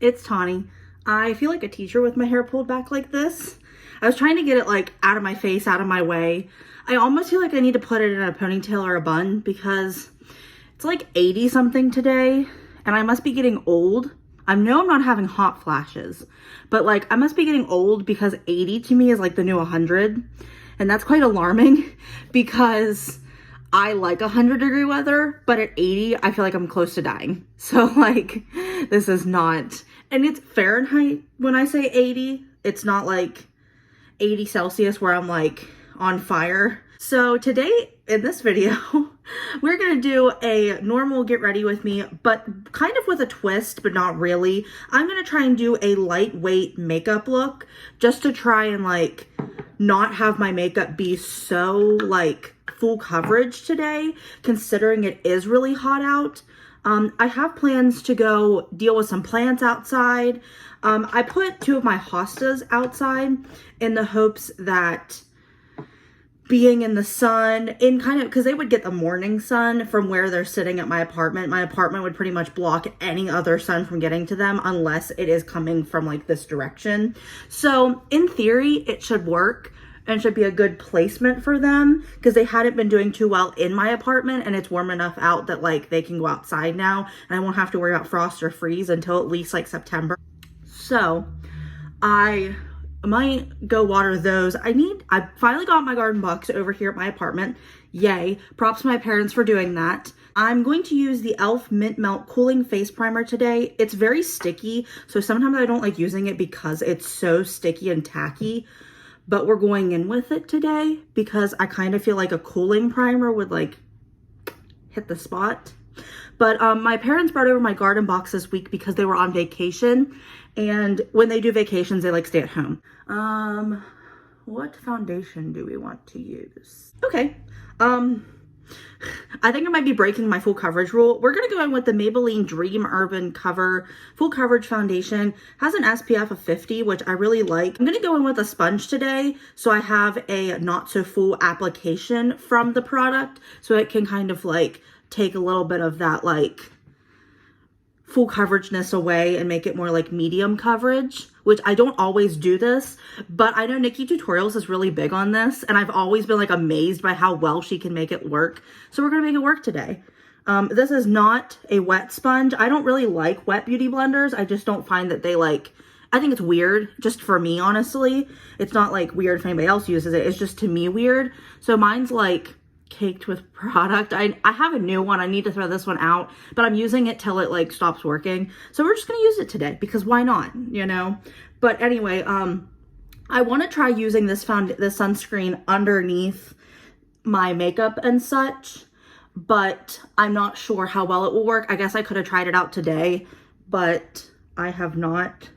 It's Tawney. I feel like a teacher with my hair pulled back like this. I was trying to get it like out of my face, out of my way. I almost feel like I need to put it in a ponytail or a bun because it's like 80 something today and I must be getting old. I know I'm not having hot flashes, but like I must be getting old because 80 to me is like the new 100. And that's quite alarming because I like 100-degree weather, but at 80, I feel like I'm close to dying. So like, this is not, and it's Fahrenheit when I say 80. It's not like 80 Celsius where I'm like on fire. So today in this video, we're gonna do a normal get ready with me, but kind of with a twist, but not really. I'm gonna try and do a lightweight makeup look just to try and like not have my makeup be so like full coverage today, considering it is really hot out. I have plans to go deal with some plants outside. I put two of my hostas outside in the hopes that being in the sun, in kind of, because they would get the morning sun from where they're sitting at my apartment. My apartment would pretty much block any other sun from getting to them unless it is coming from like this direction. So in theory, it should work and should be a good placement for them because they hadn't been doing too well in my apartment and it's warm enough out that like they can go outside now and I won't have to worry about frost or freeze until at least like September. So I might go water those. I finally got my garden box over here at my apartment. Yay. Props to my parents for doing that. I'm going to use the e.l.f. Mint Melt Cooling Face Primer today. It's very sticky, so sometimes I don't like using it because it's so sticky and tacky. But we're going in with it today because I kind of feel like a cooling primer would like hit the spot. But my parents brought over my garden box this week because they were on vacation. And when they do vacations, they like stay at home. What foundation do we want to use? Okay. I think I might be breaking my full coverage rule. We're going to go in with the Maybelline Dream Urban Cover Full Coverage Foundation. Has an SPF of 50, which I really like. I'm going to go in with a sponge today, so I have a not so full application from the product, so it can kind of like take a little bit of that like full coverageness away and make it more like medium coverage, which I don't always do this, but I know Nikki Tutorials is really big on this and I've always been like amazed by how well she can make it work. So we're gonna make it work today. This is not a wet sponge. I don't really like wet beauty blenders. I just don't find that they like, I think it's weird just for me, honestly. It's not like weird if anybody else uses it. It's just to me weird. So mine's like caked with product. I have a new one. I need to throw this one out, but I'm using it till it like stops working. So we're just going to use it today because why not, you know? But anyway, I want to try using this sunscreen underneath my makeup and such, but I'm not sure how well it will work. I guess I could have tried it out today, but I have not.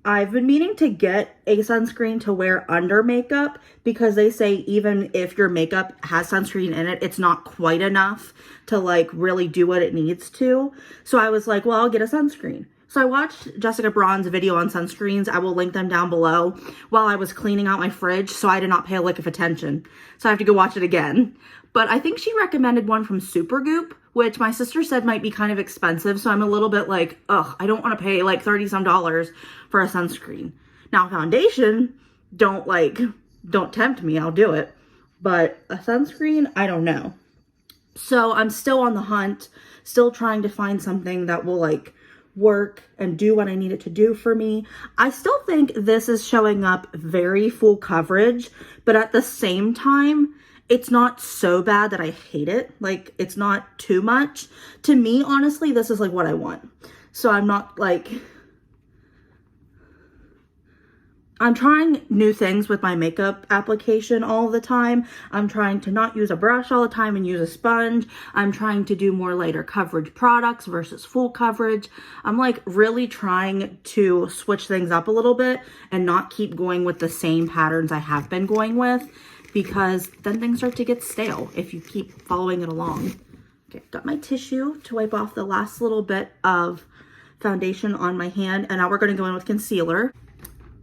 I've been meaning to get a sunscreen to wear under makeup because they say even if your makeup has sunscreen in it, it's not quite enough to like really do what it needs to. So I was like, well, I'll get a sunscreen. So I watched Jessica Braun's video on sunscreens. I will link them down below while I was cleaning out my fridge. So I did not pay a lick of attention. So I have to go watch it again. But I think she recommended one from Supergoop, which my sister said might be kind of expensive. So I'm a little bit like, ugh, I don't want to pay like $30 some for a sunscreen. Now foundation, don't tempt me, I'll do it. But a sunscreen, I don't know. So I'm still on the hunt, still trying to find something that will like work and do what I need it to do for me. I still think this is showing up very full coverage, but at the same time, it's not so bad that I hate it. Like, it's not too much. To me, honestly, this is like what I want. So I'm not like, I'm trying new things with my makeup application all the time. I'm trying to not use a brush all the time and use a sponge. I'm trying to do more lighter coverage products versus full coverage. I'm like really trying to switch things up a little bit and not keep going with the same patterns I have been going with, because then things start to get stale if you keep following it along. Okay, got my tissue to wipe off the last little bit of foundation on my hand, and now we're gonna go in with concealer.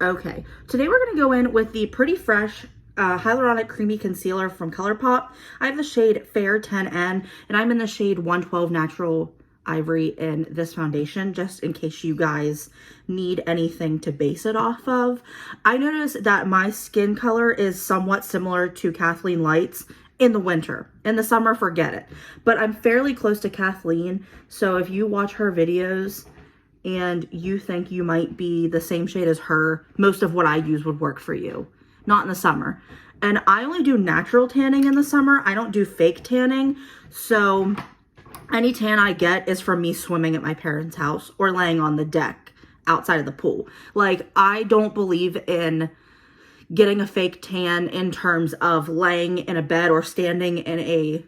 Okay, today we're gonna go in with the Pretty Fresh Hyaluronic Creamy Concealer from ColourPop. I have the shade Fair 10N, and I'm in the shade 112 Natural Ivory in this foundation, just in case you guys need anything to base it off of. I noticed that my skin color is somewhat similar to Kathleen Light's in the winter. In the summer, forget it. But I'm fairly close to Kathleen, so if you watch her videos and you think you might be the same shade as her, most of what I use would work for you. Not in the summer. And I only do natural tanning in the summer. I don't do fake tanning. So any tan I get is from me swimming at my parents' house or laying on the deck outside of the pool. Like, I don't believe in getting a fake tan in terms of laying in a bed or standing in a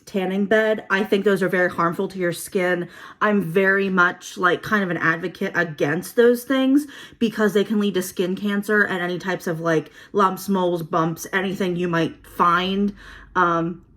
tanning bed. I think those are very harmful to your skin. I'm very much like kind of an advocate against those things because they can lead to skin cancer and any types of like lumps, moles, bumps, anything you might find.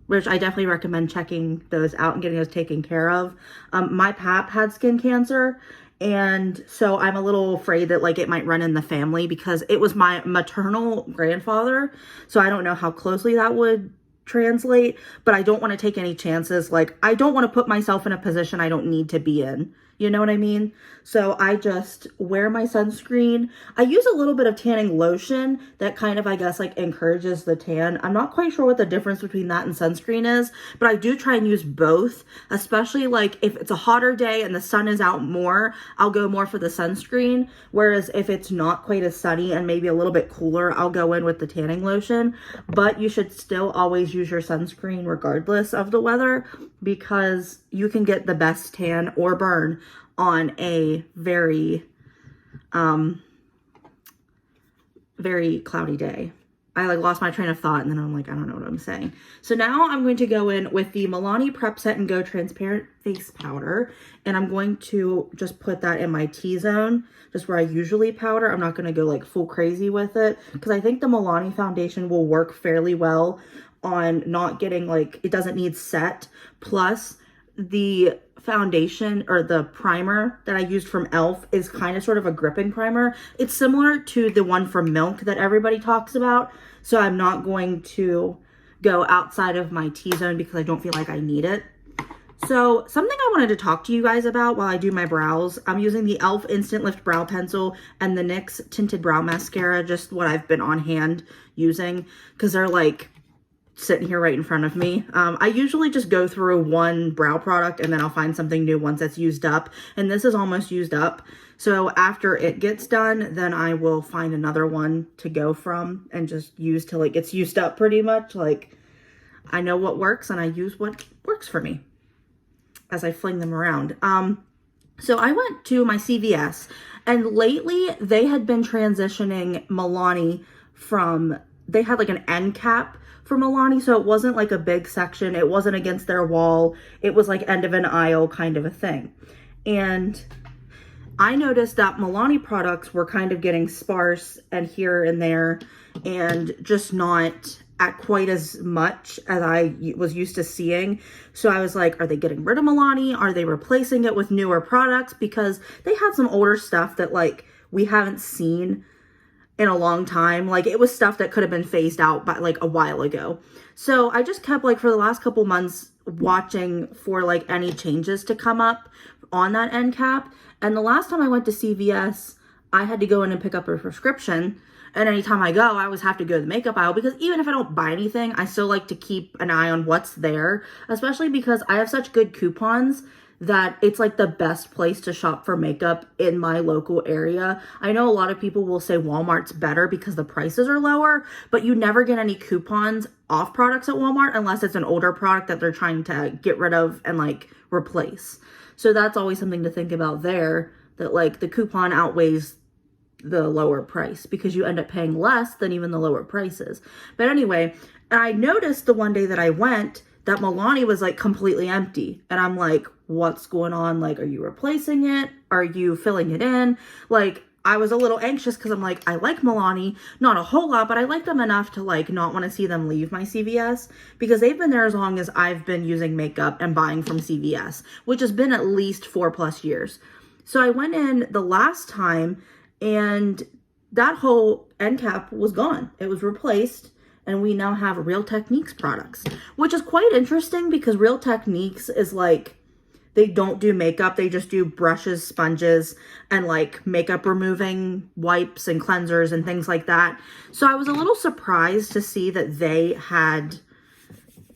Which I definitely recommend checking those out and getting those taken care of. My pap had skin cancer, and so I'm a little afraid that like it might run in the family because it was my maternal grandfather. So I don't know how closely that would translate, but I don't want to take any chances. Like, I don't want to put myself in a position I don't need to be in. You know what I mean? So I just wear my sunscreen. I use a little bit of tanning lotion that kind of, I guess, like encourages the tan. I'm not quite sure what the difference between that and sunscreen is, but I do try and use both, especially like if it's a hotter day and the sun is out more, I'll go more for the sunscreen. Whereas if it's not quite as sunny and maybe a little bit cooler, I'll go in with the tanning lotion. But you should still always use your sunscreen regardless of the weather because you can get the best tan or burn on a very, very cloudy day. I like lost my train of thought and then I'm like, I don't know what I'm saying. So now I'm going to go in with the Milani Prep Set and Go Transparent Face Powder. And I'm going to just put that in my T-zone, just where I usually powder. I'm not going to go like full crazy with it because I think the Milani foundation will work fairly well on not getting like, it doesn't need set. Plus the foundation or the primer that I used from e.l.f. is kind of sort of a gripping primer. It's similar to the one from Milk that everybody talks about. So I'm not going to go outside of my T-zone because I don't feel like I need it. So something I wanted to talk to you guys about while I do my brows, I'm using the e.l.f. Instant Lift Brow Pencil and the NYX Tinted Brow Mascara, just what I've been on hand using because they're like sitting here right in front of me. I usually just go through one brow product and then I'll find something new once that's used up. And this is almost used up. So after it gets done, then I will find another one to go from and just use till it gets used up pretty much. Like, I know what works and I use what works for me as I fling them around. So I went to my CVS and lately they had been transitioning Milani from, they had like an end cap for Milani, so it wasn't like a big section. It wasn't against their wall. It was like end of an aisle kind of a thing. And I noticed that Milani products were kind of getting sparse and here and there and just not at quite as much as I was used to seeing. So I was like, are they getting rid of Milani? Are they replacing it with newer products? Because they had some older stuff that like we haven't seen in a long time. Like, it was stuff that could have been phased out by like a while ago. So I just kept like for the last couple months watching for like any changes to come up on that end cap. And the last time I went to CVS, I had to go in and pick up a prescription. And anytime I go, I always have to go to the makeup aisle because even if I don't buy anything, I still like to keep an eye on what's there, especially because I have such good coupons that it's like the best place to shop for makeup in my local area. I know a lot of people will say Walmart's better because the prices are lower, but you never get any coupons off products at Walmart unless it's an older product that they're trying to get rid of and like replace. So that's always something to think about there, that like the coupon outweighs the lower price because you end up paying less than even the lower prices. But anyway, I noticed the one day that I went that Milani was like completely empty. And I'm like, what's going on? Like, are you replacing it? Are you filling it in? Like, I was a little anxious because I'm like, I like Milani, not a whole lot, but I like them enough to like not want to see them leave my CVS because they've been there as long as I've been using makeup and buying from CVS, which has been at least 4+ years. So I went in the last time and that whole end cap was gone. It was replaced. And we now have Real Techniques products, which is quite interesting because Real Techniques is like, They don't do makeup. They just do brushes, sponges, and like makeup removing wipes and cleansers and things like that. So I was a little surprised to see that they had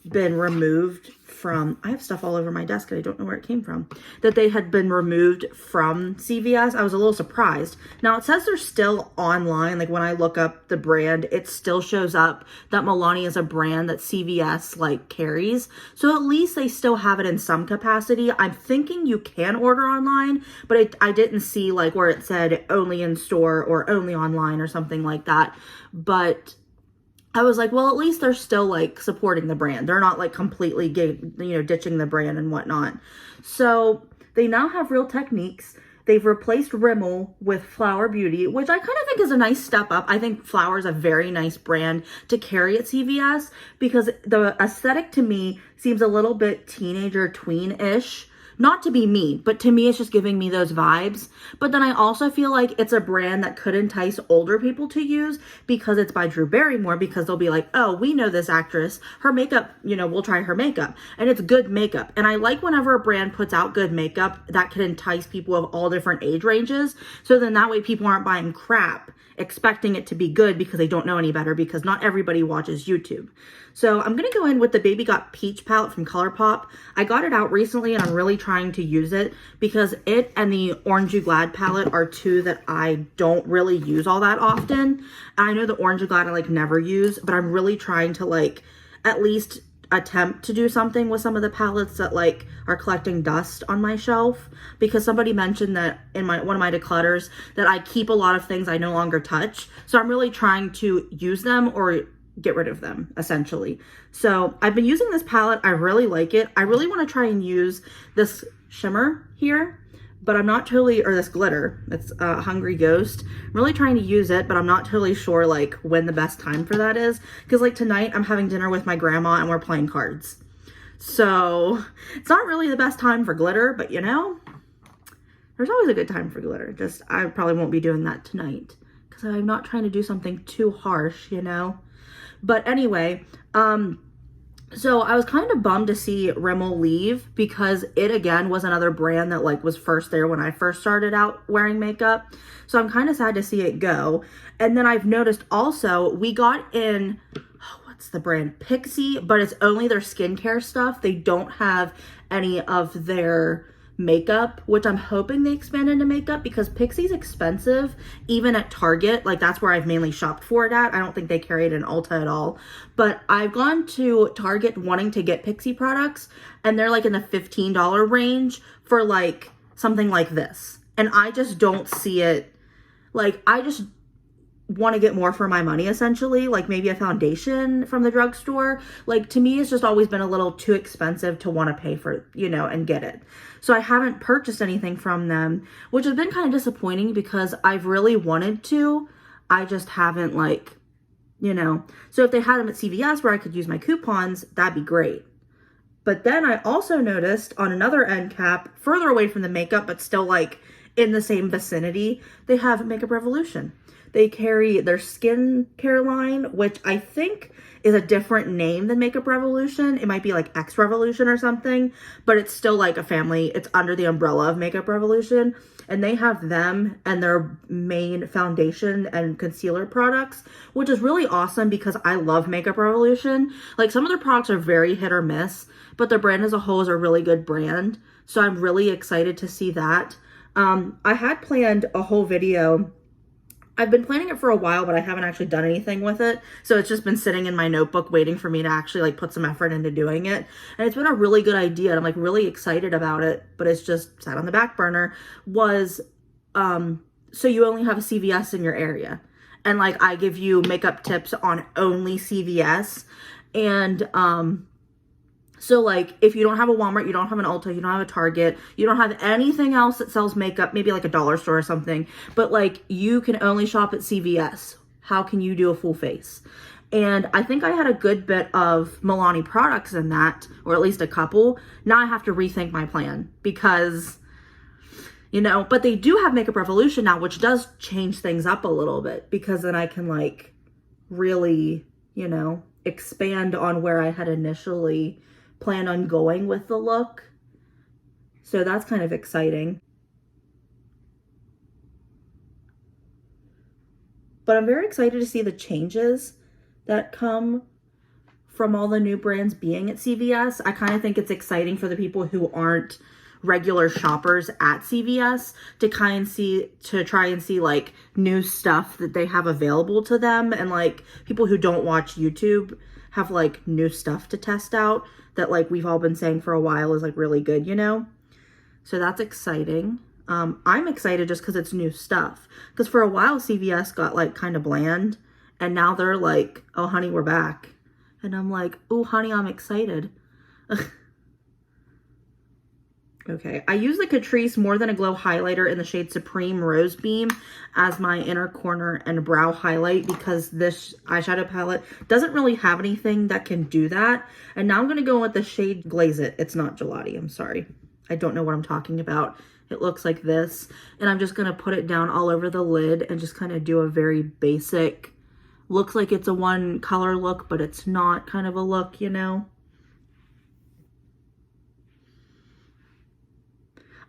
been removed from, I have stuff all over my desk and I don't know where it came from, that they had been removed from CVS. I was a little surprised. Now it says they're still online. Like when I look up the brand, it still shows up that Milani is a brand that CVS like carries. So at least they still have it in some capacity. I'm thinking you can order online, but I didn't see like where it said only in store or only online or something like that. But I was like, well, at least they're still like supporting the brand. They're not like completely, ditching the brand and whatnot. So they now have Real Techniques. They've replaced Rimmel with Flower Beauty, which I kind of think is a nice step up. I think Flower is a very nice brand to carry at CVS because the aesthetic to me seems a little bit teenager tween-ish. Not to be me, but to me, it's just giving me those vibes. But then I also feel like it's a brand that could entice older people to use because it's by Drew Barrymore, because they'll be like, oh, we know this actress. Her makeup, we'll try her makeup. And it's good makeup. And I like whenever a brand puts out good makeup that could entice people of all different age ranges. So then that way people aren't buying crap expecting it to be good because they don't know any better, because not everybody watches YouTube. So I'm going to go in with the Baby Got Peach palette from ColourPop. I got it out recently and I'm really trying to use it because it and the Orange You Glad palette are two that I don't really use all that often. And I know the Orange You Glad I like never use, but I'm really trying to like at least attempt to do something with some of the palettes that like are collecting dust on my shelf, because somebody mentioned that in one of my declutters that I keep a lot of things I no longer touch. So I'm really trying to use them or get rid of them essentially. So I've been using this palette. I really like it. I really want to try and use this shimmer here, but I'm not totally, or this glitter. It's Hungry Ghost. I'm really trying to use it, but I'm not totally sure like when the best time for that is. Because like tonight I'm having dinner with my grandma and we're playing cards. So it's not really the best time for glitter, but there's always a good time for glitter. Just I probably won't be doing that tonight because I'm not trying to do something too harsh, But anyway, so I was kind of bummed to see Rimmel leave because it again was another brand that like was first there when I first started out wearing makeup. So I'm kind of sad to see it go. And then I've noticed also we got in, what's the brand? Pixie, but it's only their skincare stuff. They don't have any of their makeup, which I'm hoping they expand into makeup because Pixie's expensive even at Target. Like that's where I've mainly shopped for it at. I don't think they carry it in Ulta at all, but I've gone to Target wanting to get Pixie products and they're like in the $15 range for like something like this, and I just don't see it. Like I just want to get more for my money essentially, like maybe a foundation from the drugstore. Like to me it's just always been a little too expensive to want to pay for, and get it. So I haven't purchased anything from them, which has been kind of disappointing because I've really wanted to. I just haven't so if they had them at CVS where I could use my coupons, that'd be great. But then I also noticed on another end cap further away from the makeup, but still like in the same vicinity, they have Makeup Revolution. They carry their skincare line, which I think is a different name than Makeup Revolution. It might be like X Revolution or something, but it's still like a family. It's under the umbrella of Makeup Revolution. And they have them and their main foundation and concealer products, which is really awesome because I love Makeup Revolution. Like some of their products are very hit or miss, but their brand as a whole is a really good brand. So I'm really excited to see that. I had planned a whole video. I've been planning it for a while, but I haven't actually done anything with it. So it's just been sitting in my notebook waiting for me to actually like put some effort into doing it. And it's been a really good idea. And I'm like really excited about it, but it's just sat on the back burner. So you only have a CVS in your area. And like I give you makeup tips on only CVS. And so like if you don't have a Walmart, you don't have an Ulta, you don't have a Target, you don't have anything else that sells makeup, maybe like a dollar store or something, but like you can only shop at CVS. How can you do a full face? And I think I had a good bit of Milani products in that, or at least a couple. Now I have to rethink my plan because, but they do have Makeup Revolution now, which does change things up a little bit because then I can like really, expand on where I had initially planned on going with the look. So that's kind of exciting. But I'm very excited to see the changes that come from all the new brands being at CVS. I kind of think it's exciting for the people who aren't regular shoppers at CVS to try and see like new stuff that they have available to them, and like people who don't watch YouTube have like new stuff to test out that like we've all been saying for a while is like really good, you know? So that's exciting. I'm excited just because it's new stuff. Because for a while CVS got like kind of bland, and now they're like, oh honey, we're back. And I'm like, oh honey, I'm excited. Okay, I use the Catrice More Than a Glow highlighter in the shade Supreme Rose Beam as my inner corner and brow highlight because this eyeshadow palette doesn't really have anything that can do that. And now I'm going to go with the shade Glaze It. It's not Gelati, I'm sorry. I don't know what I'm talking about. It looks like this. And I'm just going to put it down all over the lid and just kind of do a very basic, looks like it's a one color look, but it's not kind of a look, you know?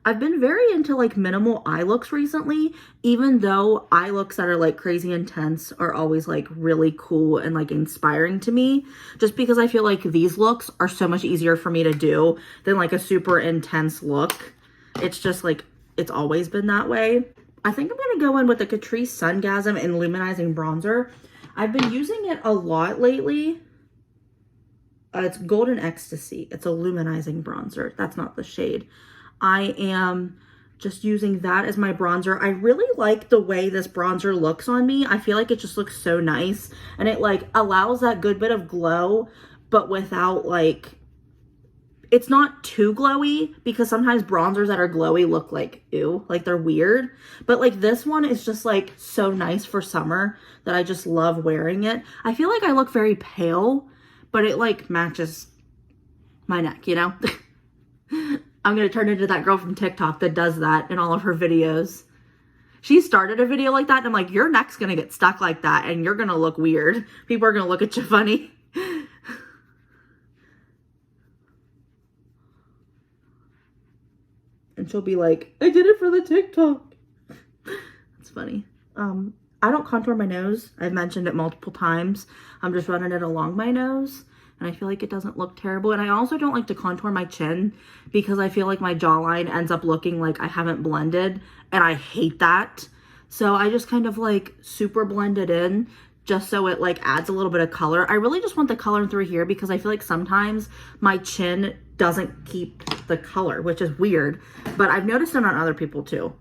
I've been very into like minimal eye looks recently, even though eye looks that are like crazy intense are always like really cool and like inspiring to me, just because I feel like these looks are so much easier for me to do than like a super intense look. It's just like, it's always been that way. I think I'm going to go in with the Catrice Sungasm and Luminizing Bronzer. I've been using it a lot lately. It's Golden Ecstasy. It's a luminizing bronzer. That's not the shade. I am just using that as my bronzer. I really like the way this bronzer looks on me. I feel like it just looks so nice, and it like allows that good bit of glow, but without like, it's not too glowy, because sometimes bronzers that are glowy look like, ew, like they're weird. But like this one is just like so nice for summer that I just love wearing it. I feel like I look very pale, but it like matches my neck, you know? I'm going to turn into that girl from TikTok that does that in all of her videos. She started a video like that, and I'm like, your neck's going to get stuck like that, and you're going to look weird. People are going to look at you funny. And she'll be like, I did it for the TikTok. That's funny. I don't contour my nose. I've mentioned it multiple times. I'm just running it along my nose, and I feel like it doesn't look terrible. And I also don't like to contour my chin because I feel like my jawline ends up looking like I haven't blended, and I hate that. So I just kind of like super blend it in just so it like adds a little bit of color. I really just want the color through here because I feel like sometimes my chin doesn't keep the color, which is weird, but I've noticed it on other people too.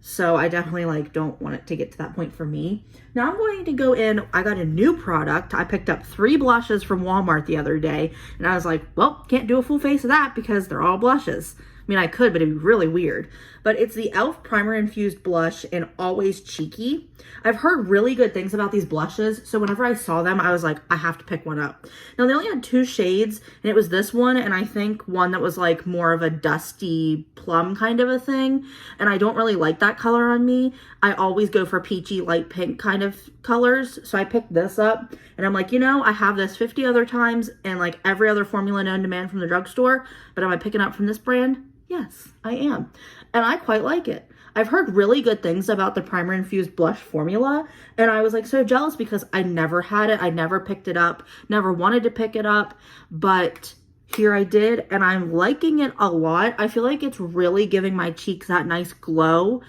So I definitely like don't want it to get to that point for me. Now I'm going to go in, I got a new product. I picked up 3 blushes from Walmart the other day, and I was like, well, can't do a full face of that because they're all blushes. I mean, I could, but it'd be really weird. But it's the e.l.f. Primer Infused Blush in Always Cheeky. I've heard really good things about these blushes, so whenever I saw them, I was like, I have to pick one up. Now, they only had 2 shades, and it was this one, and I think one that was like more of a dusty plum kind of a thing, and I don't really like that color on me. I always go for peachy, light pink kind of colors, so I picked this up, and I'm like, you know, I have this 50 other times, and like every other formula known to man from the drugstore, but am I picking up from this brand? Yes, I am. And I quite like it. I've heard really good things about the Primer Infused Blush formula, and I was like so jealous because I never had it. I never picked it up, never wanted to pick it up, but here I did, and I'm liking it a lot. I feel like it's really giving my cheeks that nice glow,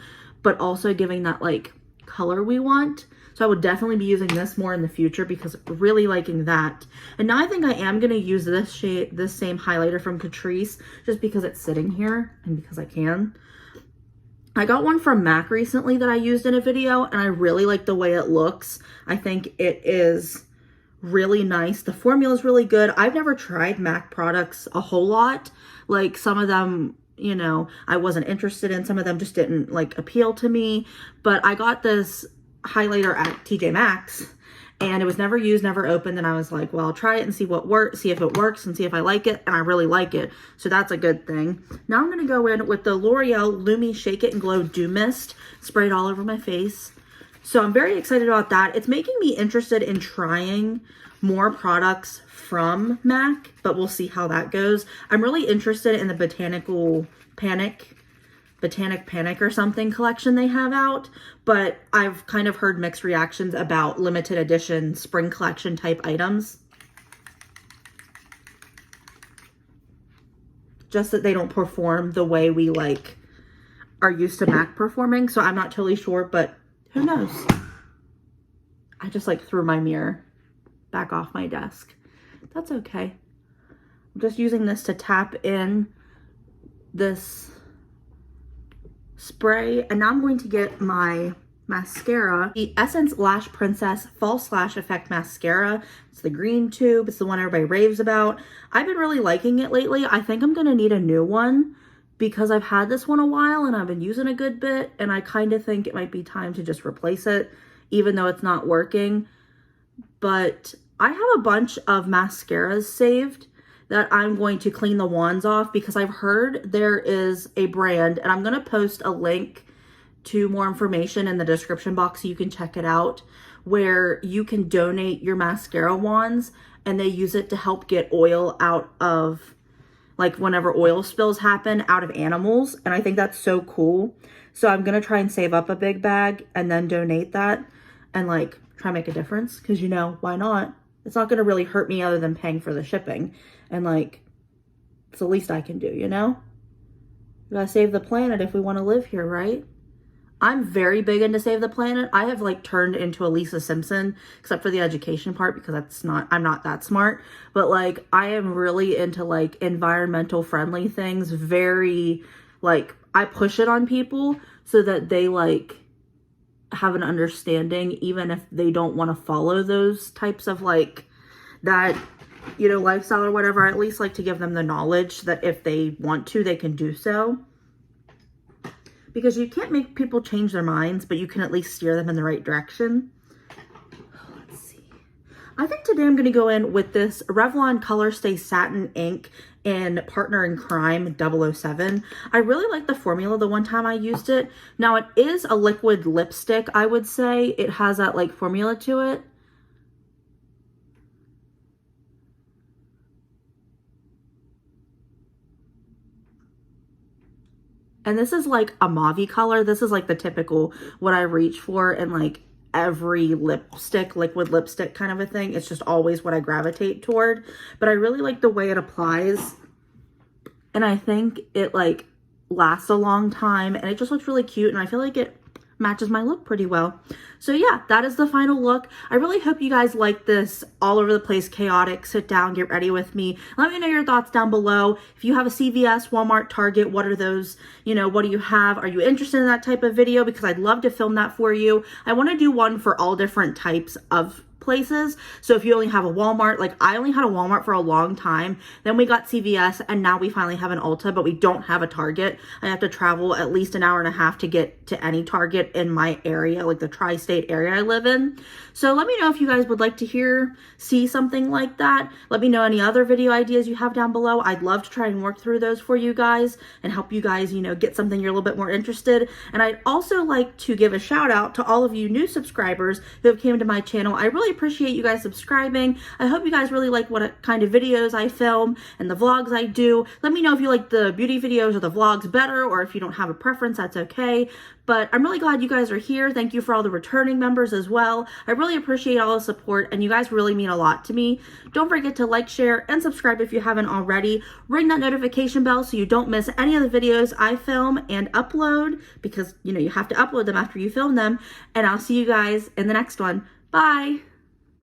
but also giving that like color we want. So I would definitely be using this more in the future because really liking that. And now I think I am going to use this shade, this same highlighter from Catrice, just because it's sitting here and because I can. I got one from MAC recently that I used in a video, and I really like the way it looks. I think it is really nice. The formula is really good. I've never tried MAC products a whole lot. Like some of them, you know, I wasn't interested in. Some of them just didn't like appeal to me. But I got this highlighter at TJ Maxx, and it was never used, never opened, and I was like, well, I'll try it and see what works, see if it works, and see if I like it, and I really like it, so that's a good thing. Now I'm going to go in with the L'Oreal Lumi Shake It and Glow Dew Mist, sprayed all over my face. So I'm very excited about that. It's making me interested in trying more products from MAC, but we'll see how that goes. I'm really interested in the Botanical Botanic Panic or something collection they have out, but I've kind of heard mixed reactions about limited edition spring collection type items. Just that they don't perform the way we like are used to MAC performing, so I'm not totally sure, but who knows? I just like threw my mirror back off my desk. That's okay. I'm just using this to tap in this spray, and now I'm going to get my mascara, the Essence Lash Princess False Lash Effect Mascara. It's the green tube. It's the one everybody raves about. I've been really liking it lately. I think I'm gonna need a new one because I've had this one a while and I've been using a good bit, and I kind of think it might be time to just replace it, even though it's not working. But I have a bunch of mascaras saved that I'm going to clean the wands off because I've heard there is a brand, and I'm going to post a link to more information in the description box so you can check it out, where you can donate your mascara wands and they use it to help get oil out of, like whenever oil spills happen, out of animals. And I think that's so cool. So I'm going to try and save up a big bag and then donate that and like try and make a difference, because you know, why not? It's not going to really hurt me other than paying for the shipping. And like, it's the least I can do, you know? We gotta save the planet if we want to live here, right? I'm very big into save the planet. I have like turned into a Lisa Simpson, except for the education part, because I'm not that smart. But like, I am really into like environmental friendly things. Very like, I push it on people so that they like have an understanding, even if they don't want to follow those types of like that, you know, lifestyle or whatever. I at least like to give them the knowledge that if they want to, they can do so. Because you can't make people change their minds, but you can at least steer them in the right direction. Let's see. I think today I'm going to go in with this Revlon Color Stay Satin Ink in Partner in Crime 007. I really like the formula the one time I used it. Now it is a liquid lipstick, I would say. It has that like formula to it. And this is like a mauve color. This is like the typical, what I reach for in like every lipstick, liquid lipstick kind of a thing. It's just always what I gravitate toward. But I really like the way it applies. And I think it like lasts a long time, and it just looks really cute. And I feel like it matches my look pretty well. So yeah, that is the final look. I really hope you guys like this all over the place, chaotic, sit down, get ready with me. Let me know your thoughts down below. If you have a CVS, Walmart, Target, what are those, you know, what do you have? Are you interested in that type of video? Because I'd love to film that for you. I want to do one for all different types of places. So if you only have a Walmart, like I only had a Walmart for a long time, then we got CVS, and now we finally have an Ulta, but we don't have a Target. I have to travel at least an hour and a half to get to any Target in my area, like the tri-state area I live in. So let me know if you guys would like to see something like that. Let me know any other video ideas you have down below. I'd love to try and work through those for you guys and help you guys, you know, get something you're a little bit more interested. And I'd also like to give a shout out to all of you new subscribers who have came to my channel. I really appreciate you guys subscribing. I hope you guys really like what kind of videos I film and the vlogs I do. Let me know if you like the beauty videos or the vlogs better, or if you don't have a preference, that's okay. But I'm really glad you guys are here. Thank you for all the returning members as well. I really appreciate all the support, and you guys really mean a lot to me. Don't forget to like, share, and subscribe if you haven't already. Ring that notification bell so you don't miss any of the videos I film and upload, because, you know, you have to upload them after you film them. And I'll see you guys in the next one. Bye!